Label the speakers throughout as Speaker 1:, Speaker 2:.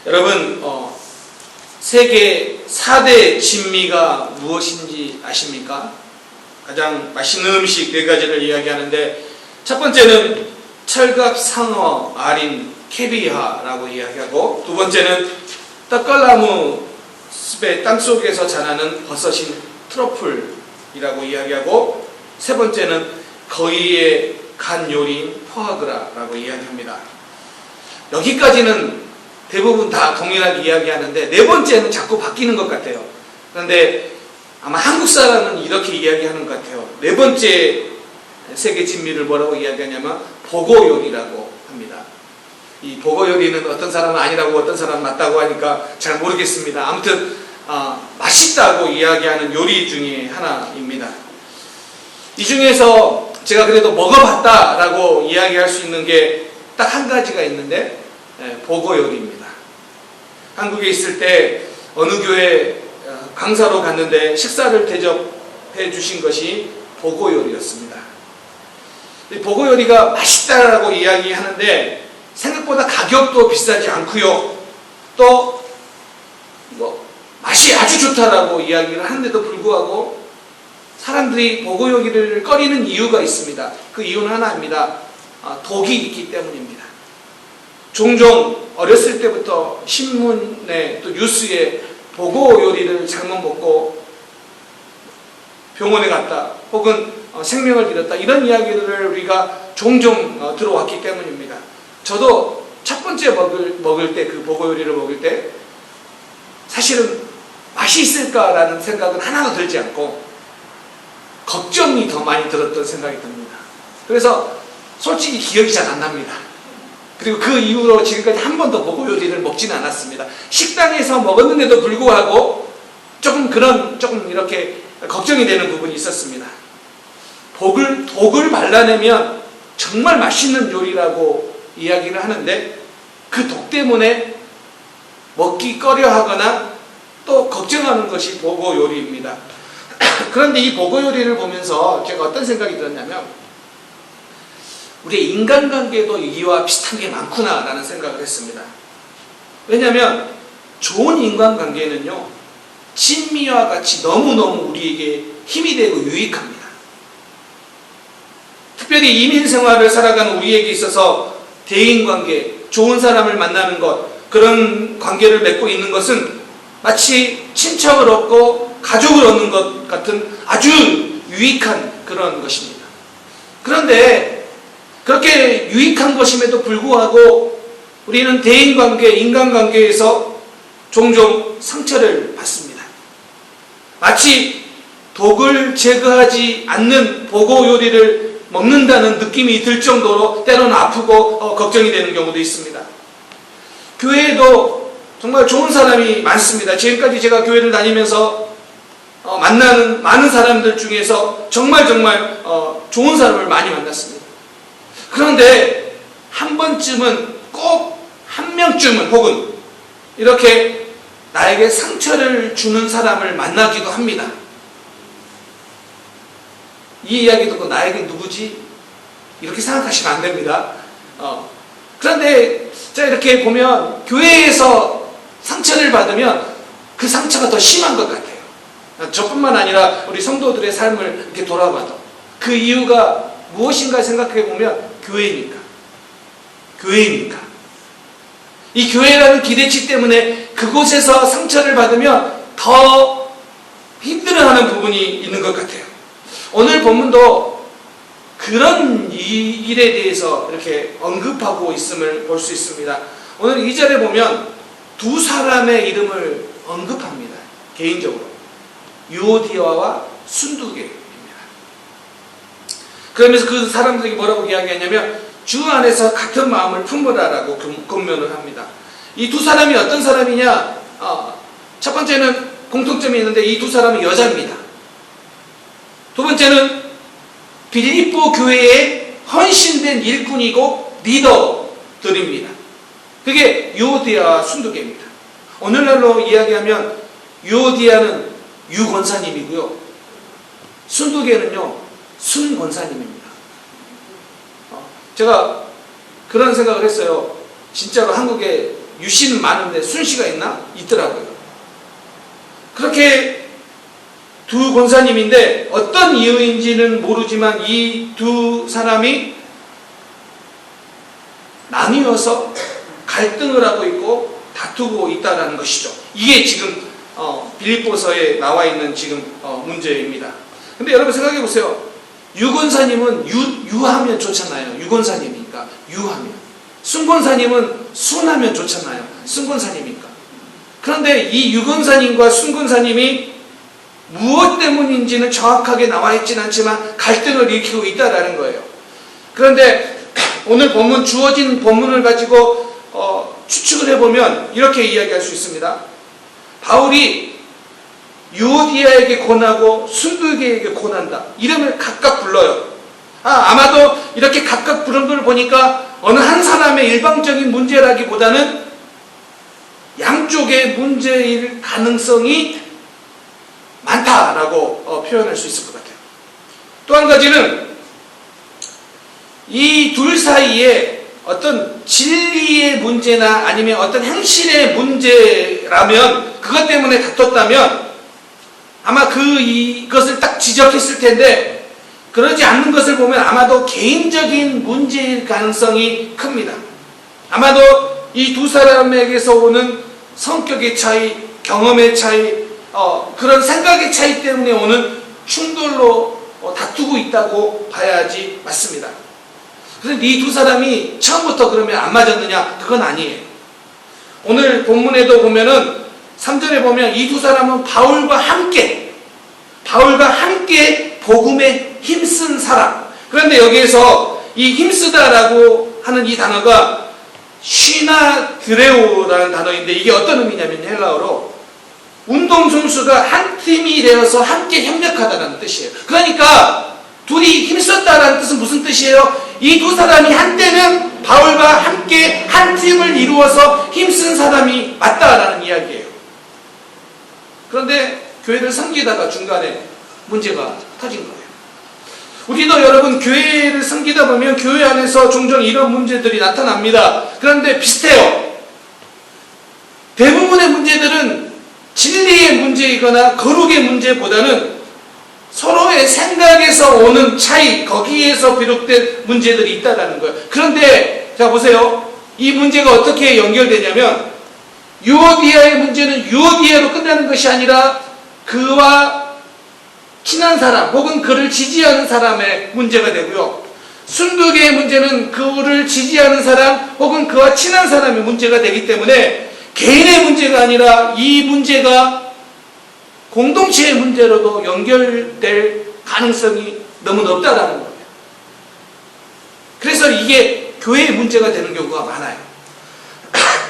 Speaker 1: 여러분, 세계 4대 진미가 무엇인지 아십니까? 가장 맛있는 음식 4가지를 이야기하는데, 첫 번째는 철갑, 상어, 아린, 캐비아라고 이야기하고, 두 번째는 떡갈나무 숲의 땅속에서 자라는 버섯인 트러플이라고 이야기하고, 세 번째는 거위의 간 요리인 포아그라라고 이야기합니다. 여기까지는 대부분 다 동일하게 이야기하는데, 네 번째는 자꾸 바뀌는 것 같아요. 그런데 아마 한국 사람은 이렇게 이야기하는 것 같아요. 네 번째 세계 진미를 뭐라고 이야기하냐면 보고 요리라고 합니다. 이 보고 요리는 어떤 사람은 아니라고 어떤 사람은 맞다고 하니까 잘 모르겠습니다. 아무튼 맛있다고 이야기하는 요리 중에 하나입니다. 이 중에서 제가 그래도 먹어봤다라고 이야기할 수 있는 게 딱 한 가지가 있는데, 보고 요리입니다. 한국에 있을 때 어느 교회 강사로 갔는데 식사를 대접해 주신 것이 보고 요리였습니다. 보고 요리가 맛있다라고 이야기하는데 생각보다 가격도 비싸지 않고요. 또 맛이 아주 좋다라고 이야기를 하는데도 불구하고 사람들이 보고 요리를 꺼리는 이유가 있습니다. 그 이유는 하나입니다. 독이 있기 때문입니다. 종종 어렸을 때부터 신문에 또 뉴스에 보고 요리를 잘못 먹고 병원에 갔다 혹은 생명을 잃었다, 이런 이야기를 우리가 종종 들어왔기 때문입니다. 저도 첫 번째 먹을 때, 그 보고 요리를 먹을 때 사실은 맛이 있을까라는 생각은 하나도 들지 않고 걱정이 더 많이 들었던 생각이 듭니다. 그래서 솔직히 기억이 잘 안 납니다. 그리고 그 이후로 지금까지 한 번도 보고 요리를 먹지는 않았습니다. 식당에서 먹었는데도 불구하고 조금 이렇게 걱정이 되는 부분이 있었습니다. 독을 발라내면 정말 맛있는 요리라고 이야기를 하는데, 그 독 때문에 먹기 꺼려 하거나 또 걱정하는 것이 보고 요리입니다. 그런데 이 보고 요리를 보면서 제가 어떤 생각이 들었냐면, 우리의 인간관계도 이와 비슷한 게 많구나라는 생각을 했습니다. 왜냐하면 좋은 인간관계는요, 진미와 같이 너무너무 우리에게 힘이 되고 유익합니다. 특별히 이민 생활을 살아가는 우리에게 있어서 대인관계, 좋은 사람을 만나는 것, 그런 관계를 맺고 있는 것은 마치 친척을 얻고 가족을 얻는 것 같은 아주 유익한 그런 것입니다. 그런데 그렇게 유익한 것임에도 불구하고 우리는 대인관계, 인간관계에서 종종 상처를 받습니다. 마치 독을 제거하지 않는 보고 요리를 먹는다는 느낌이 들 정도로 때로는 아프고 걱정이 되는 경우도 있습니다. 교회에도 정말 좋은 사람이 많습니다. 지금까지 제가 교회를 다니면서 만나는 많은 사람들 중에서 정말 좋은 사람을 많이 만났습니다. 그런데 한 번쯤은, 꼭 한 명쯤은, 혹은 이렇게 나에게 상처를 주는 사람을 만나기도 합니다. 이 이야기 듣고 나에게 누구지? 이렇게 생각하시면 안 됩니다. 그런데 자, 이렇게 보면 교회에서 상처를 받으면 그 상처가 더 심한 것 같아요. 저뿐만 아니라 우리 성도들의 삶을 이렇게 돌아봐도 그 이유가 무엇인가 생각해 보면 교회니까. 이 교회라는 기대치 때문에 그곳에서 상처를 받으면 더 힘들어하는 부분이 있는 것 같아요. 오늘 본문도 그런 일에 대해서 이렇게 언급하고 있음을 볼 수 있습니다. 오늘 2절에 보면 두 사람의 이름을 언급합니다. 개인적으로 유오디아와 순두계입니다. 그러면서 그 사람들에게 뭐라고 이야기하냐면 주 안에서 같은 마음을 품으라라고 권면을 합니다. 이 두 사람이 어떤 사람이냐? 첫 번째는 공통점이 있는데 이 두 사람은 여자입니다. 두 번째는 빌립보 교회의 헌신된 일꾼이고 리더들입니다. 그게 유오디아와 순두계입니다. 오늘날로 이야기하면 유오디아는 유 권사님이고요, 순두계는요 순 권사님입니다. 제가 그런 생각을 했어요. 진짜로 한국에 유씨는 많은데 순씨가 있나? 있더라고요. 그렇게 두 권사님인데 어떤 이유인지는 모르지만 이 두 사람이 나뉘어서 갈등을 하고 있고 다투고 있다는 것이죠. 이게 지금 빌립보서에 나와 있는 지금 문제입니다. 근데 여러분 생각해 보세요. 유권사님은 유하면 좋잖아요. 유권사님이니까 유하면. 순권사님은 순하면 좋잖아요. 순권사님이니까. 그런데 이 유권사님과 순권사님이 무엇 때문인지는 정확하게 나와 있지는 않지만 갈등을 일으키고 있다라는 거예요. 그런데 오늘 본문, 주어진 본문을 가지고 추측을 해보면 이렇게 이야기할 수 있습니다. 바울이 유오디아에게 권하고 순두계에게 권한다. 이름을 각각 불러요. 아마도 이렇게 각각 부른 걸 보니까 어느 한 사람의 일방적인 문제라기보다는 양쪽의 문제일 가능성이 많다라고 표현할 수 있을 것 같아요. 또 한 가지는 이 둘 사이에 어떤 진리의 문제나 아니면 어떤 행실의 문제라면, 그것 때문에 다퉜다면 아마 이것을 딱 지적했을 텐데, 그러지 않는 것을 보면 아마도 개인적인 문제일 가능성이 큽니다. 아마도 이 두 사람에게서 오는 성격의 차이, 경험의 차이, 그런 생각의 차이 때문에 오는 충돌로 다투고 있다고 봐야지 맞습니다. 그런데 이 두 사람이 처음부터 그러면 안 맞았느냐? 그건 아니에요. 오늘 본문에도 보면은 3절에 보면 이 두 사람은 바울과 함께 복음에 힘쓴 사람. 그런데 여기에서 이 힘쓰다라고 하는 이 단어가 쉬나드레오라는 단어인데, 이게 어떤 의미냐면 헬라어로 운동선수가 한 팀이 되어서 함께 협력하다는 뜻이에요. 그러니까 둘이 힘썼다라는 뜻은 무슨 뜻이에요? 이 두 사람이 한때는 바울과 함께 한 팀을 이루어서 힘쓴 사람이 맞다라는 이야기예요. 그런데 교회를 섬기다가 중간에 문제가 터진 거예요. 우리도 여러분 교회를 섬기다 보면 교회 안에서 종종 이런 문제들이 나타납니다. 그런데 비슷해요. 대부분의 문제들은 진리의 문제이거나 거룩의 문제보다는 서로의 생각에서 오는 차이, 거기에서 비롯된 문제들이 있다는 거예요. 그런데 자 보세요. 이 문제가 어떻게 연결되냐면 유오디아의 문제는 유오디아로 끝나는 것이 아니라 그와 친한 사람 혹은 그를 지지하는 사람의 문제가 되고요. 순두계의 문제는 그를 지지하는 사람 혹은 그와 친한 사람의 문제가 되기 때문에 개인의 문제가 아니라 이 문제가 공동체의 문제로도 연결될 가능성이 너무 높다라는 거예요. 그래서 이게 교회의 문제가 되는 경우가 많아요.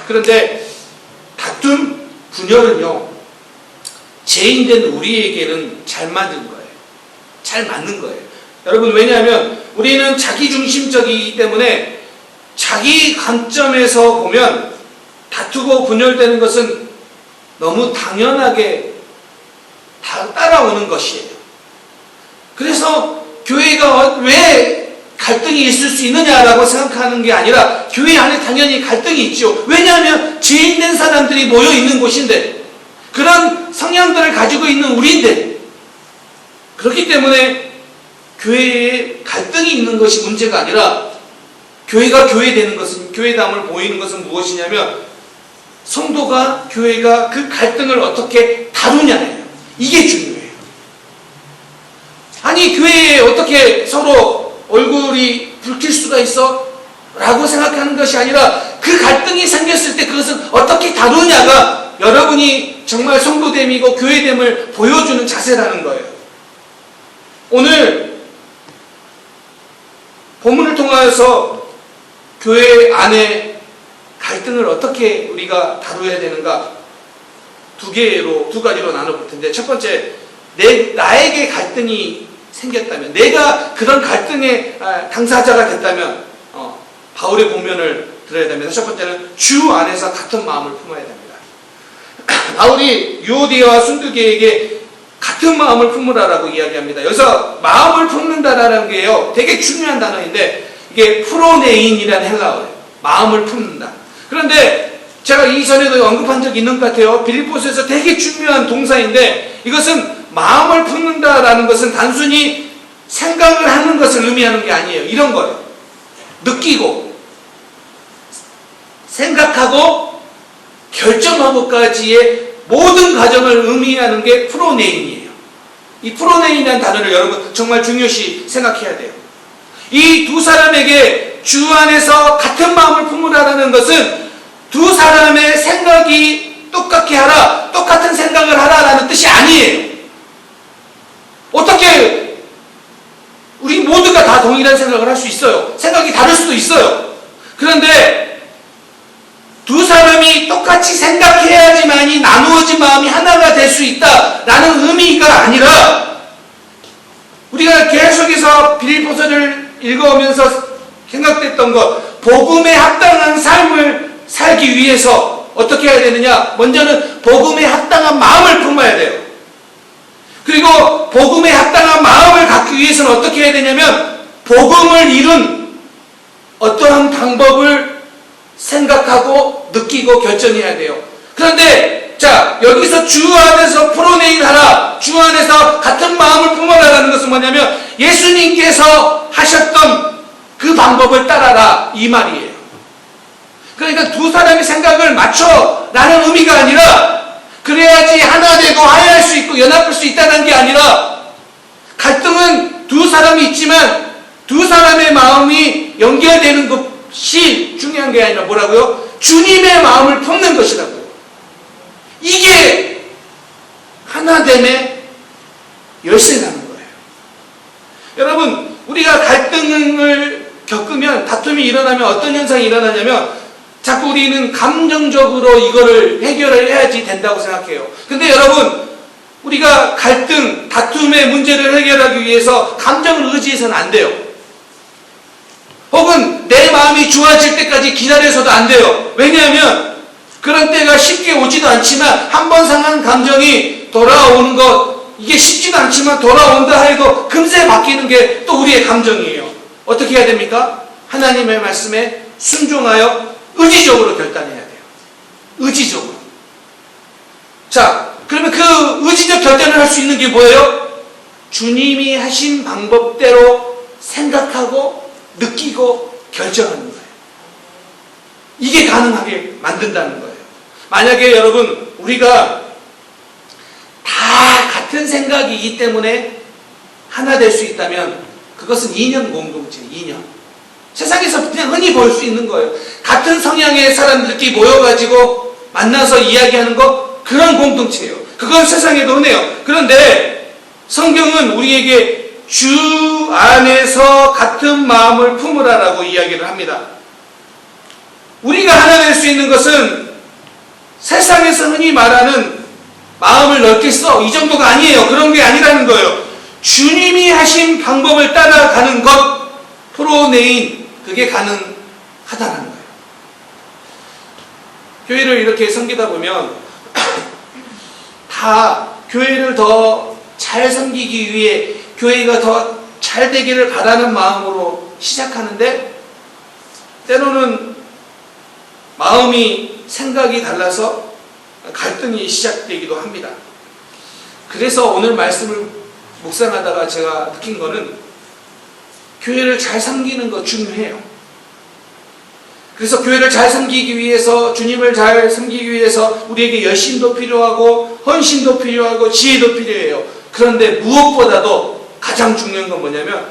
Speaker 1: 그런데 다툼, 분열은요, 죄인된 우리에게는 잘 맞는 거예요. 잘 맞는 거예요. 여러분, 왜냐하면 우리는 자기중심적이기 때문에 자기 관점에서 보면 다투고 분열되는 것은 너무 당연하게 따라오는 것이에요. 그래서 교회가 왜 갈등이 있을 수 있느냐라고 생각하는 게 아니라 교회 안에 당연히 갈등이 있죠. 왜냐하면 죄 있는 사람들이 모여 있는 곳인데, 그런 성향들을 가지고 있는 우리인데, 그렇기 때문에 교회에 갈등이 있는 것이 문제가 아니라 교회가 교회되는 것은, 교회담을 보이는 것은 무엇이냐면 성도가, 교회가 그 갈등을 어떻게 다루냐예요. 이게 중요해요. 아니, 교회에 어떻게 서로 얼굴이 붉힐 수가 있어? 라고 생각하는 것이 아니라 그 갈등이 생겼을 때 그것은 어떻게 다루냐가 여러분이 정말 성도됨이고 교회됨을 보여주는 자세라는 거예요. 오늘 본문을 통하여서 교회 안에 갈등을 어떻게 우리가 다루어야 되는가, 두 가지로 나눠볼 텐데, 첫 번째, 나에게 갈등이 생겼다면, 내가 그런 갈등의 당사자가 됐다면 바울의 공면을 들어야 됩니다. 첫 번째는 주 안에서 같은 마음을 품어야 됩니다. 바울이 유오디아와 순두계에게 같은 마음을 품으라라고 이야기합니다. 여기서 마음을 품는다라는 게요, 되게 중요한 단어인데, 이게 프로네인이라는 헬라어예요. 마음을 품는다. 그런데 제가 이전에도 언급한 적이 있는 것 같아요. 빌립보서에서 되게 중요한 동사인데, 이것은 마음을 품는다라는 것은 단순히 생각을 하는 것을 의미하는 게 아니에요. 이런 거예요. 느끼고 생각하고 결정하고까지의 모든 과정을 의미하는 게 프로네인이에요. 이 프로네인이라는 단어를 여러분 정말 중요시 생각해야 돼요. 이 두 사람에게 주 안에서 같은 마음을 품으라는 것은 두 사람의 생각이 똑같게 하라, 똑같은 생각을 하라라는 뜻이 아니에요. 어떻게 우리 모두가 다 동일한 생각을 할 수 있어요. 생각이 다를 수도 있어요. 그런데 두 사람이 똑같이 생각해야지만이 나누어진 마음이 하나가 될 수 있다라는 의미가 아니라, 우리가 계속해서 빌립보서를 읽어오면서 생각됐던 것, 복음에 합당한 삶을 살기 위해서 어떻게 해야 되느냐? 먼저는 복음에 합당한 마음을 품어야 돼요. 그리고 복음에 합당한 마음을 갖기 위해서는 어떻게 해야 되냐면, 복음을 이룬 어떠한 방법을 생각하고 느끼고 결정해야 돼요. 그런데 자, 여기서 주 안에서 프로네인 하라, 주 안에서 같은 마음을 품어라라는 것은 뭐냐면, 예수님께서 하셨던 그 방법을 따라라, 이 말이에요. 그러니까 두 사람의 생각을 맞춰라는 의미가 아니라, 그래야지 하나 되고 화해할 수 있고 연합할 수 있다는 게 아니라, 갈등은 두 사람이 있지만 두 사람의 마음이 연결되는 것이 중요한 게 아니라 뭐라고요? 주님의 마음을 품는 것이라고요. 이게 하나됨의 열쇠라는 거예요. 여러분, 우리가 갈등을 겪으면, 다툼이 일어나면 어떤 현상이 일어나냐면, 자꾸 우리는 감정적으로 이거를 해결을 해야지 된다고 생각해요. 근데 여러분, 우리가 갈등, 다툼의 문제를 해결하기 위해서 감정을 의지해서는 안 돼요. 혹은 내 마음이 좋아질 때까지 기다려서도 안 돼요. 왜냐하면 그런 때가 쉽게 오지도 않지만, 한 번 상한 감정이 돌아오는 것, 이게 쉽지도 않지만 돌아온다 해도 금세 바뀌는 게 또 우리의 감정이에요. 어떻게 해야 됩니까? 하나님의 말씀에 순종하여 의지적으로 결단해야 돼요. 의지적으로. 자, 그러면 그 의지적 결단을 할 수 있는 게 뭐예요? 주님이 하신 방법대로 생각하고 느끼고 결정하는 거예요. 이게 가능하게 만든다는 거예요. 만약에 여러분, 우리가 다 같은 생각이기 때문에 하나 될 수 있다면, 그것은 이념 공동체, 이념. 세상에서 그냥 흔히 볼 수 있는 거예요. 같은 성향의 사람들끼리 모여가지고 만나서 이야기하는 거, 그런 공동체예요. 그건 세상에도 흔해요. 그런데 성경은 우리에게 주 안에서 같은 마음을 품으라라고 이야기를 합니다. 우리가 하나 될 수 있는 것은 세상에서 흔히 말하는 마음을 넓게 써, 이 정도가 아니에요. 그런 게 아니라는 거예요. 주님이 하신 방법을 따라가는 것, 프로네인, 그게 가능하다는 거예요. 교회를 이렇게 섬기다 보면 다 교회를 더 잘 섬기기 위해, 교회가 더 잘 되기를 바라는 마음으로 시작하는데, 때로는 마음이, 생각이 달라서 갈등이 시작되기도 합니다. 그래서 오늘 말씀을 묵상하다가 제가 느낀 거는, 교회를 잘 섬기는 거 중요해요. 그래서 교회를 잘 섬기기 위해서, 주님을 잘 섬기기 위해서 우리에게 열심도 필요하고 헌신도 필요하고 지혜도 필요해요. 그런데 무엇보다도 가장 중요한 건 뭐냐면,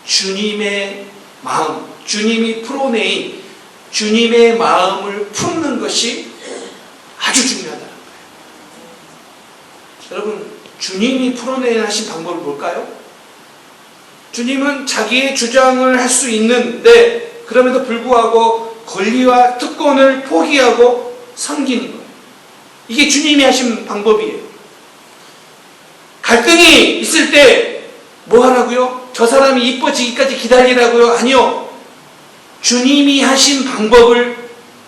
Speaker 1: 주님의 마음, 주님이 프로네인 주님의 마음을 품는 것이 아주 중요하다는 거예요. 여러분, 주님이 풀어내야 하신 방법을 볼까요? 주님은 자기의 주장을 할 수 있는데, 그럼에도 불구하고 권리와 특권을 포기하고 섬기는 거예요. 이게 주님이 하신 방법이에요. 갈등이 있을 때 뭐 하라고요? 저 사람이 이뻐지기까지 기다리라고요? 아니요. 주님이 하신 방법을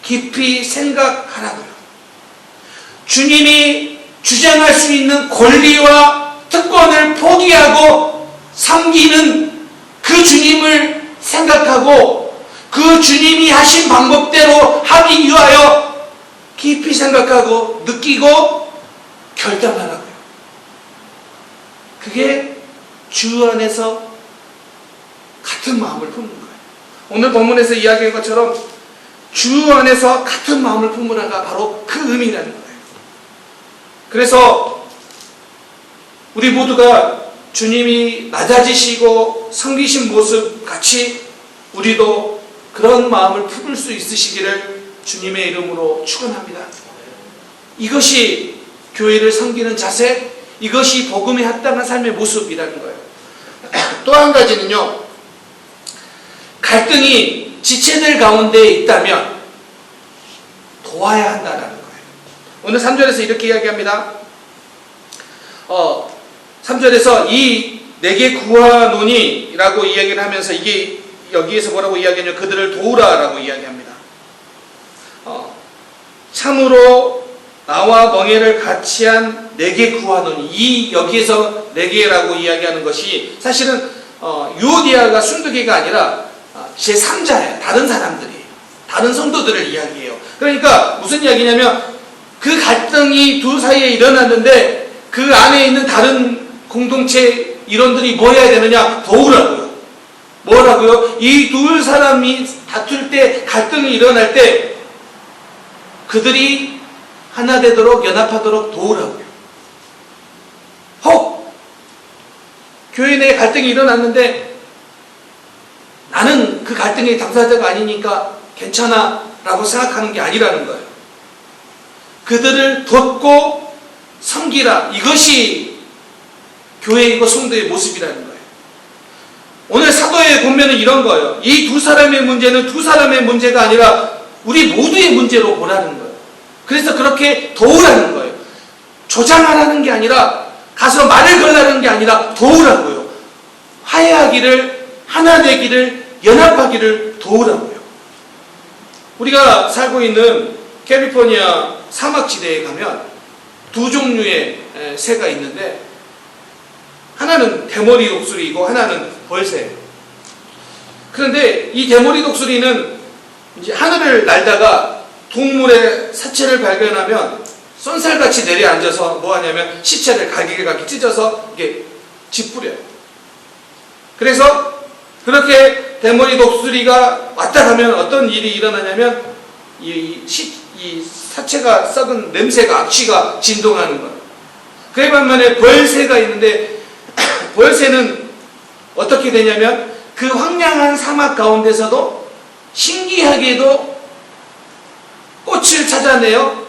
Speaker 1: 깊이 생각하라고요. 주님이 주장할 수 있는 권리와 특권을 포기하고 섬기는 그 주님을 생각하고, 그 주님이 하신 방법대로 하기 위하여 깊이 깊이 생각하고 느끼고 결단하라고요. 그게 주 안에서 같은 마음을 품는 거예요. 오늘 본문에서 이야기한 것처럼 주 안에서 같은 마음을 품으라가 바로 그 의미라는 거예요. 그래서 우리 모두가 주님이 낮아지시고 섬기신 모습 같이 우리도 그런 마음을 품을 수 있으시기를 주님의 이름으로 축원합니다. 이것이 교회를 섬기는 자세, 이것이 복음에 합당한 삶의 모습이라는 거예요. 또 한 가지는요, 갈등이 지체들 가운데 있다면 도와야 한다는 거예요. 오늘 3절에서 이렇게 이야기합니다. 3절에서 이 내게 구하노니 라고 이야기를 하면서 이게 여기에서 뭐라고 이야기하냐면 그들을 도우라 라고 이야기합니다. 참으로 나와 멍에를 같이 한 내게 구하노니, 이 여기에서 내게라고 이야기하는 것이 사실은 유오디아가 순두개가 아니라 제3자예요. 다른 사람들이에요. 다른 성도들을 이야기해요. 그러니까 무슨 이야기냐면 그 갈등이 둘 사이에 일어났는데 그 안에 있는 다른 공동체 일원들이 뭐 해야 되느냐? 도우라고요. 뭐라고요? 이 둘 사람이 다툴 때, 갈등이 일어날 때 그들이 하나 되도록, 연합하도록 도우라고요. 혹 교회 내에 갈등이 일어났는데 나는 그 갈등의 당사자가 아니니까 괜찮아 라고 생각하는 게 아니라는 거예요. 그들을 돕고 섬기라. 이것이 교회이고 성도의 모습이라는 거예요. 오늘 사도의 본면은 이런 거예요. 이 두 사람의 문제는 두 사람의 문제가 아니라 우리 모두의 문제로 보라는 거예요. 그래서 그렇게 도우라는 거예요. 조장하라는 게 아니라, 가서 말을 걸라는 게 아니라 도우라고요. 화해하기를, 하나 되기를, 연합하기를 도우라고요. 우리가 살고 있는 캘리포니아 사막지대에 가면 두 종류의 새가 있는데 하나는 대머리 독수리이고 하나는 벌새예요. 그런데 이 대머리 독수리는 이제 하늘을 날다가 동물의 사체를 발견하면 쏜살같이 내려앉아서 뭐 하냐면 시체를 갈기갈기 찢어서 이게 짓뿌려요. 그래서 그렇게 대머리 독수리가 왔다 가면 어떤 일이 일어나냐면 이 사체가 썩은 냄새가, 악취가 진동하는 거예요. 그에 반면에 벌새가 있는데 벌새는 어떻게 되냐면 그 황량한 사막 가운데서도 신기하게도 꽃을 찾아내어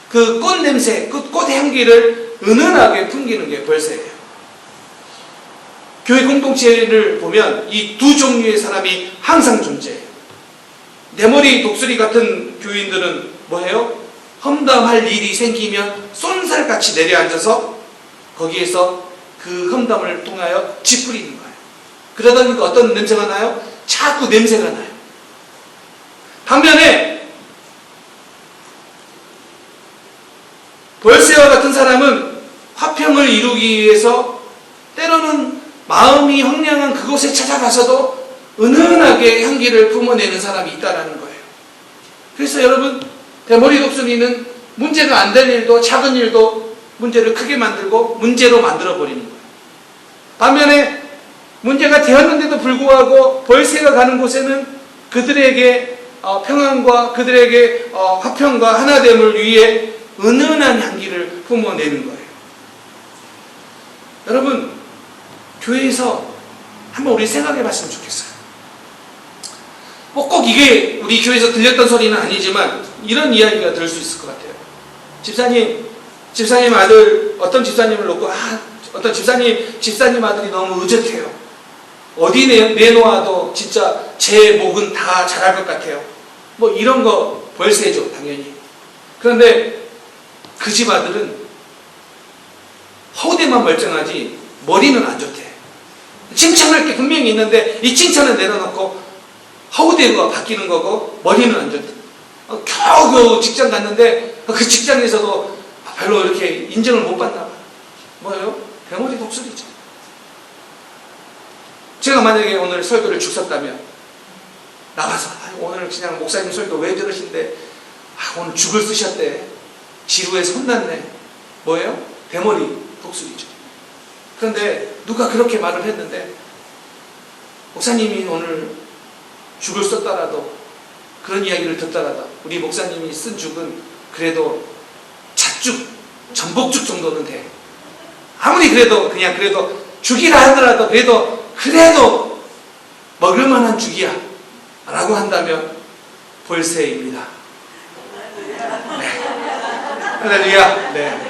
Speaker 1: 그 꽃 냄새, 그 꽃 향기를 은은하게 풍기는 게 벌새예요. 교회 공동체를 보면 이 두 종류의 사람이 항상 존재해요. 대머리 독수리 같은 교인들은 뭐예요? 험담할 일이 생기면 쏜살같이 내려앉아서 거기에서 그 험담을 통하여 짓뿌리는 거예요. 그러다 보니까 어떤 냄새가 나요? 자꾸 냄새가 나요. 반면에 벌새와 같은 사람은 화평을 이루기 위해서 때로는 마음이 황량한 그곳에 찾아가서도 은은하게 향기를 품어내는 사람이 있다는 거예요. 그래서 여러분, 대머리 독수리는 문제가 안 될 일도, 작은 일도 문제를 크게 만들고 문제로 만들어버리는 거예요. 반면에 문제가 되었는데도 불구하고 벌새가 가는 곳에는 그들에게 평안과 그들에게 화평과 하나됨을 위해 은은한 향기를 품어내는 거예요. 여러분, 교회에서 한번 우리 생각해 봤으면 좋겠어요. 뭐 꼭 이게 우리 교회에서 들렸던 소리는 아니지만 이런 이야기가 들을 수 있을 것 같아요. 집사님 아들, 어떤 집사님을 놓고 어떤 집사님 아들이 너무 의젓해요. 어디 내놓아도 진짜 제 목은 다 잘할 것 같아요. 뭐 이런 거 벌새죠, 당연히. 그런데 그 집 아들은 허우대만 멀쩡하지 머리는 안 좋대. 칭찬할 게 분명히 있는데 이 칭찬을 내려놓고 허우대가 바뀌는 거고 머리는 안 좋대. 겨우겨우 직장 갔는데 그 직장에서도 별로 이렇게 인정을 못 받나 봐. 뭐예요? 대머리 독수리죠. 제가 만약에 오늘 설교를 죽 섰다면 나가서 오늘 그냥 목사님 설교 왜 들으신데 오늘 죽을 쓰셨대. 지루해서 혼났네. 뭐예요? 대머리 독수리죠. 그런데 누가 그렇게 말을 했는데 목사님이 오늘 죽을 썼더라도 그런 이야기를 듣더라도 우리 목사님이 쓴 죽은 그래도 잣죽, 전복죽 정도는 돼. 아무리 그래도 그냥 그래도 죽이라 하더라도 그래도 먹을 만한 죽이야 라고 한다면 볼세입니다. 네. 할렐루야. 네.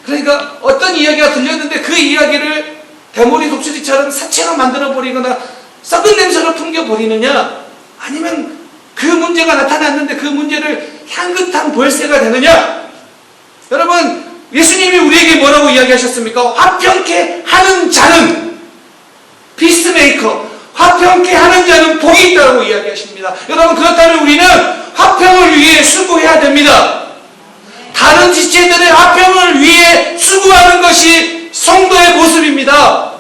Speaker 1: 그러니까 어떤 이야기가 들렸는데 그 이야기를 대머리 독수리처럼 사체로 만들어버리거나 썩은 냄새로 풍겨버리느냐, 아니면 그 문제가 나타났는데 그 문제를 향긋한 볼세가 되느냐. 여러분, 예수님이 우리에게 뭐라고 이야기하셨습니까? 화평케 하는 자는, 피스메이커, 화평케 하는 자는 복이 있다고 이야기하십니다. 여러분, 그렇다면 우리는 화평을 위해 수고해야 됩니다. 다른 지체들의 화평을 위해 수고하는 것이 성도의 모습입니다.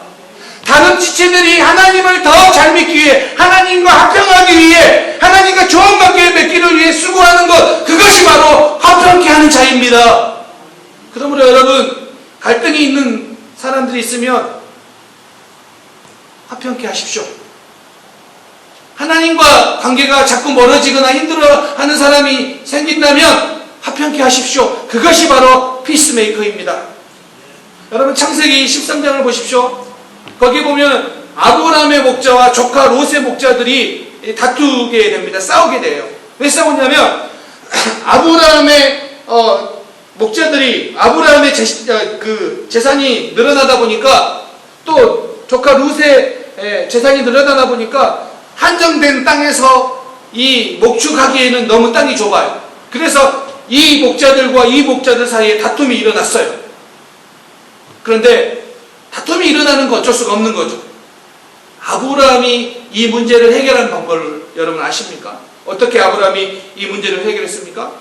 Speaker 1: 다른 지체들이 하나님을 더 잘 믿기 위해, 하나님과 화평하기 위해, 하나님과 좋은 관계를 맺기를 위해 수고하는 것, 그것이 바로 화평케 하는 자입니다. 그러므로 여러분, 갈등이 있는 사람들이 있으면 화평케 하십시오. 하나님과 관계가 자꾸 멀어지거나 힘들어하는 사람이 생긴다면 화평케 하십시오. 그것이 바로 피스메이커입니다. 여러분, 창세기 13장을 보십시오. 거기 보면 아브라함의 목자와 조카 롯의 목자들이 다투게 됩니다. 싸우게 돼요. 왜 싸우냐면 아브라함의 목자들이 아브라함의 재산이 늘어나다 보니까, 또 조카 롯의 재산이 늘어나다 보니까 한정된 땅에서 이 목축하기에는 너무 땅이 좁아요. 그래서 이 목자들과 이 목자들 사이에 다툼이 일어났어요. 그런데 다툼이 일어나는 거 어쩔 수가 없는 거죠. 아브라함이 이 문제를 해결한 방법을 여러분 아십니까? 어떻게 아브라함이 이 문제를 해결했습니까?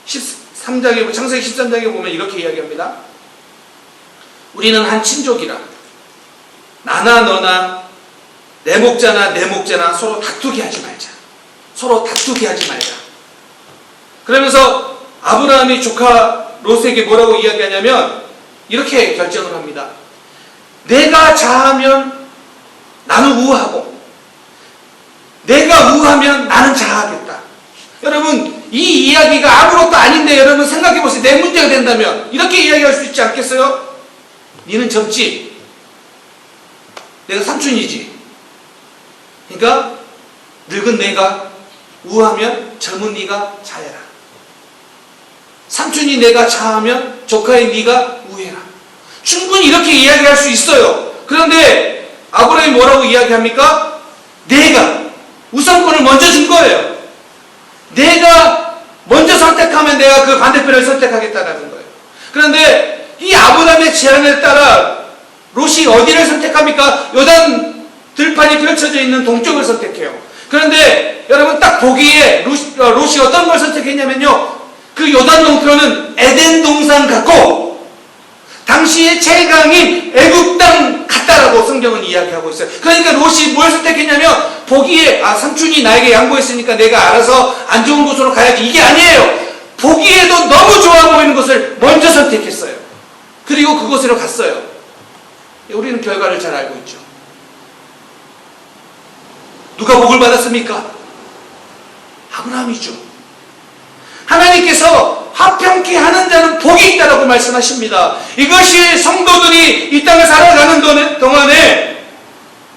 Speaker 1: 창세기 13장에 보면 이렇게 이야기합니다. 우리는 한 친족이라 나나 너나 내 목자나 내 목자나 서로 다투게 하지 말자. 서로 다투게 하지 말자. 그러면서 아브라함이 조카 롯에게 뭐라고 이야기하냐면 이렇게 결정을 합니다. 내가 자하면 나는 우하고, 내가 우하면 나는 자하겠다. 여러분, 이 이야기가 아무것도 아닌데 여러분 생각해보세요. 내 문제가 된다면 이렇게 이야기할 수 있지 않겠어요? 니는 젊지? 내가 삼촌이지? 그러니까 늙은 내가 우하면 젊은 네가 자해라. 삼촌이 내가 자하면 조카인 네가 우해라. 충분히 이렇게 이야기할 수 있어요. 그런데 아브라함이 뭐라고 이야기합니까? 내가 우선권을 먼저 준 거예요. 내가 먼저 선택하면 내가 그 반대편을 선택하겠다는 거예요. 그런데 이 아브라함의 제안에 따라 롯이 어디를 선택합니까? 요단 들판이 펼쳐져 있는 동쪽을 선택해요. 그런데 여러분 딱 보기에 롯이 어떤 걸 선택했냐면요, 그 요단 동편은 에덴 동산 같고 당시의 최강인 애굽 땅 같다라고 성경은 이야기하고 있어요. 그러니까 롯이 뭘 선택했냐면 보기에 삼촌이 나에게 양보했으니까 내가 알아서 안 좋은 곳으로 가야지, 이게 아니에요. 보기에도 너무 좋아 보이는 것을 먼저 선택했어요. 그리고 그곳으로 갔어요. 우리는 결과를 잘 알고 있죠. 누가 복을 받았습니까? 아브라함이죠. 하나님께서 화평케 하는 자는 복이 있다라고 말씀하십니다. 이것이 성도들이 이 땅을 살아가는 동안에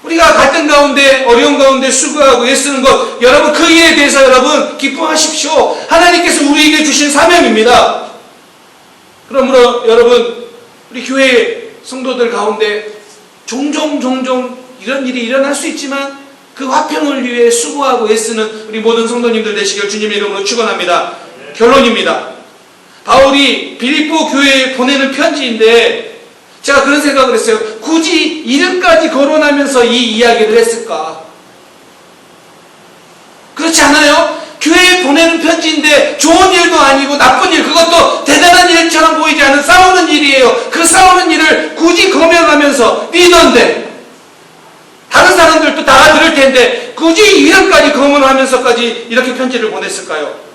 Speaker 1: 우리가 갈등 가운데, 어려운 가운데 수고하고 애쓰는 것, 여러분 그 일에 대해서 여러분 기뻐하십시오. 하나님께서 우리에게 주신 사명입니다. 그러므로 여러분, 우리 교회 성도들 가운데 종종 이런 일이 일어날 수 있지만 그 화평을 위해 수고하고 애쓰는 우리 모든 성도님들 되시길 주님의 이름으로 축원합니다. 결론입니다. 바울이 빌립보 교회에 보내는 편지인데 제가 그런 생각을 했어요. 굳이 이름까지 거론하면서 이 이야기를 했을까? 그렇지 않아요? 교회에 보내는 편지인데 좋은 일도 아니고 나쁜 일, 그것도 대단한 일처럼 보이지 않은 싸우는 일이에요. 그 싸우는 일을 굳이 거명하면서 리더인데 다른 사람들도 다 들을 텐데 굳이 이름까지 거론하면서까지 이렇게 편지를 보냈을까요?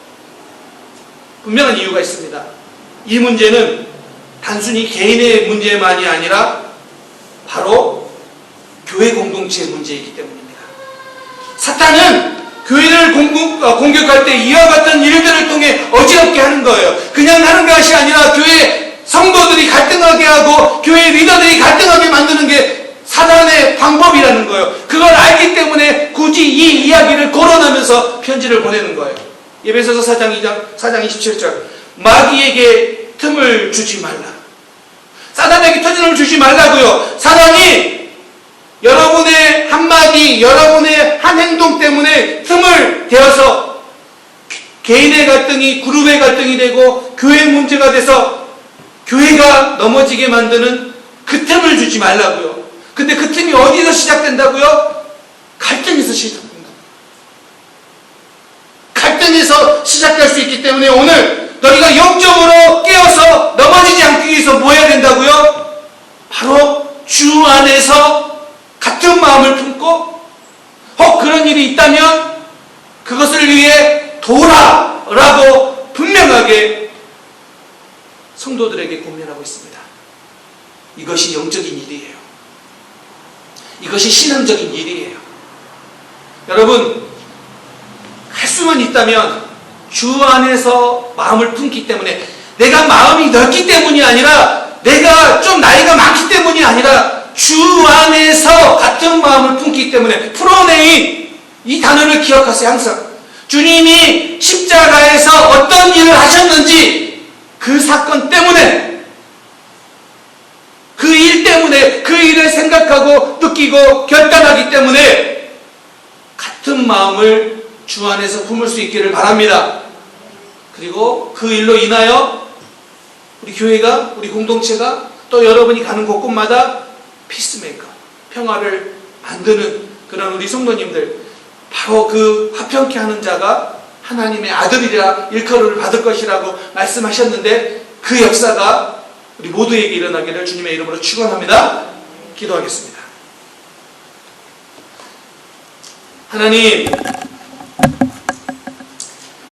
Speaker 1: 분명한 이유가 있습니다. 이 문제는 단순히 개인의 문제만이 아니라 바로 교회 공동체의 문제이기 때문입니다. 사탄은 교회를 공격할 때 이와 같은 일들을 통해 어지럽게 하는 거예요. 그냥 하는 것이 아니라 교회 성도들이 갈등하게 하고 교회 리더들이 갈등하게 만드는 게 사단의 방법이라는 거예요. 그걸 알기 때문에 굳이 이 이야기를 거론하면서 편지를 보내는 거예요. 에베소서 4장 27절 마귀에게 틈을 주지 말라. 사단에게 틈을 주지 말라고요. 사단이 여러분의 한마디, 여러분의 한 행동 때문에 틈을 대어서 개인의 갈등이 그룹의 갈등이 되고 교회 문제가 돼서 교회가 넘어지게 만드는 그 틈을 주지 말라고요. 근데 그 틈이 어디서 시작된다고요? 갈등에서 시작된다. 갈등에서 시작할 수 있기 때문에 오늘 너희가 영적으로 깨어서 넘어지지 않기 위해서 뭐 해야 된다고요? 바로 주 안에서 같은 마음을 품고 혹 그런 일이 있다면 그것을 위해 도라라고 분명하게 성도들에게 권면하고 있습니다. 이것이 영적인 일이에요. 이것이 신앙적인 일이에요. 여러분, 할 수만 있다면 주 안에서 마음을 품기 때문에 내가 마음이 넓기 때문이 아니라 내가 좀 나이가 많기 때문이 아니라 주 안에서 같은 마음을 품기 때문에 프로네인 이 단어를 기억하세요. 항상 주님이 십자가에서 어떤 일을 하셨는지 그 사건 때문에 그 일 때문에 그 일을 생각하고 느끼고 결단하기 때문에 같은 마음을 주 안에서 품을 수 있기를 바랍니다. 그리고 그 일로 인하여 우리 교회가 우리 공동체가 또 여러분이 가는 곳곳마다 피스메이커 평화를 만드는 그런 우리 성도님들 바로 그 화평케 하는 자가 하나님의 아들이라 일컬음을 받을 것이라고 말씀하셨는데 그 역사가 우리 모두에게 일어나기를 주님의 이름으로 축원합니다. 기도하겠습니다. 하나님,